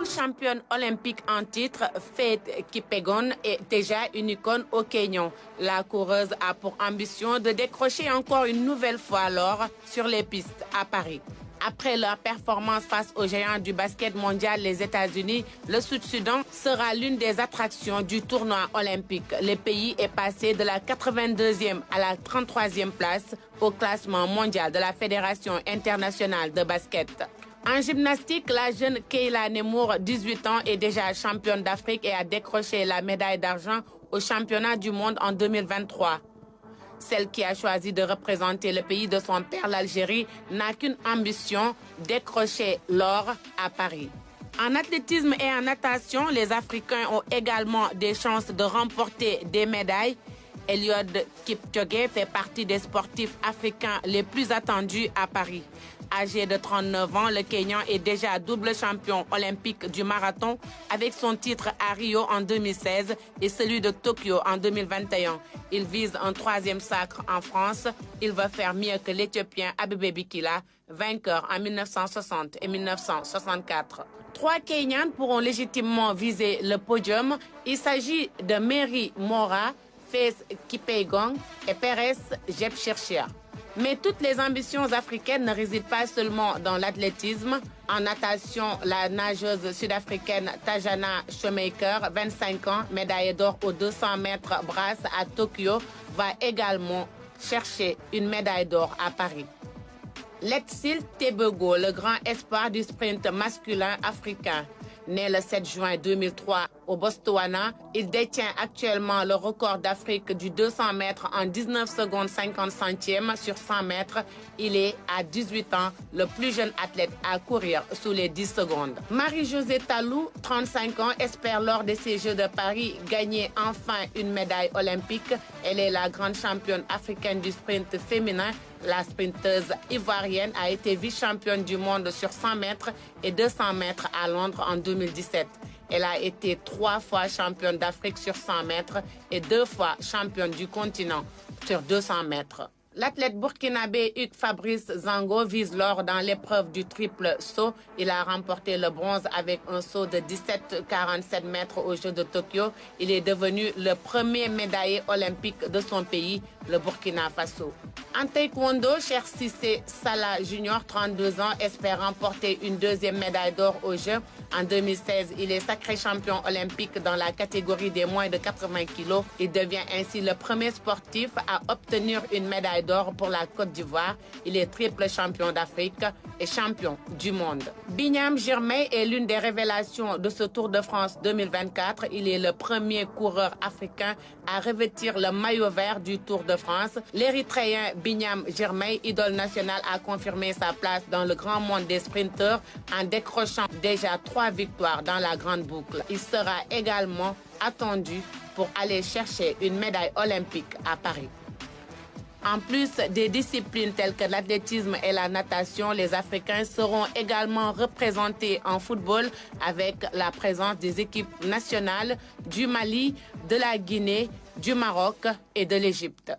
championne olympique en titre, Faith Kipyegon, est déjà une icône au Kenya. La coureuse a pour ambition de décrocher encore une nouvelle fois l'or sur les pistes à Paris. Après leur performance face aux géants du basket mondial, les États-Unis, le Sud-Soudan sera l'une des attractions du tournoi olympique. Le pays est passé de la 82e à la 33e place au classement mondial de la Fédération internationale de basket. En gymnastique, la jeune Keyla Nemour, 18 ans, est déjà championne d'Afrique et a décroché la médaille d'argent au championnat du monde en 2023. Celle qui a choisi de représenter le pays de son père, l'Algérie, n'a qu'une ambition, décrocher l'or à Paris. En athlétisme et en natation, les Africains ont également des chances de remporter des médailles. Eliud Kipchoge fait partie des sportifs africains les plus attendus à Paris. Âgé de 39 ans, le Kenyan est déjà double champion olympique du marathon avec son titre à Rio en 2016 et celui de Tokyo en 2021. Il vise un 3e sacre en France. Il va faire mieux que l'Éthiopien Abebe Bikila, vainqueur en 1960 et 1964. 3 Kenyans pourront légitimement viser le podium. Il s'agit de Mary Mora, Faith Kipyegon et Perez Jepchirchir. Mais toutes les ambitions africaines ne résident pas seulement dans l'athlétisme. En natation, la nageuse sud-africaine Tajana Shoemaker, 25 ans, médaillée d'or aux 200 mètres brasse à Tokyo, va également chercher une médaille d'or à Paris. Letsil Tebego, le grand espoir du sprint masculin africain. Né le 7 juin 2003 au Botswana, il détient actuellement le record d'Afrique du 200 mètres en 19 secondes 50 centièmes sur 100 mètres. Il est à 18 ans le plus jeune athlète à courir sous les 10 secondes. Marie-Josée Talou, 35 ans, espère lors de ces Jeux de Paris gagner enfin une médaille olympique. Elle est la grande championne africaine du sprint féminin. La sprinteuse ivoirienne a été vice-championne du monde sur 100 mètres et 200 mètres à Londres en 2017. Elle a été 3 fois championne d'Afrique sur 100 mètres et 2 fois championne du continent sur 200 mètres. L'athlète burkinabé Hugues Fabrice Zango vise l'or dans l'épreuve du triple saut. Il a remporté le bronze avec un saut de 17,47 mètres aux Jeux de Tokyo. Il est devenu le premier médaillé olympique de son pays, le Burkina Faso. En taekwondo, Cheikh Cissé Salah Junior, 32 ans, espère remporter une 2e médaille d'or aux Jeux. En 2016, il est sacré champion olympique dans la catégorie des moins de 80 kg. Il devient ainsi le premier sportif à obtenir une médaille d'or pour la Côte d'Ivoire. Il est triple champion d'Afrique et champion du monde. Binyam Girmay est l'une des révélations de ce Tour de France 2024. Il est le premier coureur africain à revêtir le maillot vert du Tour de France. L'Érythréen Binyam Girmay, idole nationale, a confirmé sa place dans le grand monde des sprinteurs en décrochant déjà 3 victoires dans la grande boucle. Il sera également attendu pour aller chercher une médaille olympique à Paris. En plus des disciplines telles que l'athlétisme et la natation, les Africains seront également représentés en football avec la présence des équipes nationales du Mali, de la Guinée, du Maroc et de l'Égypte.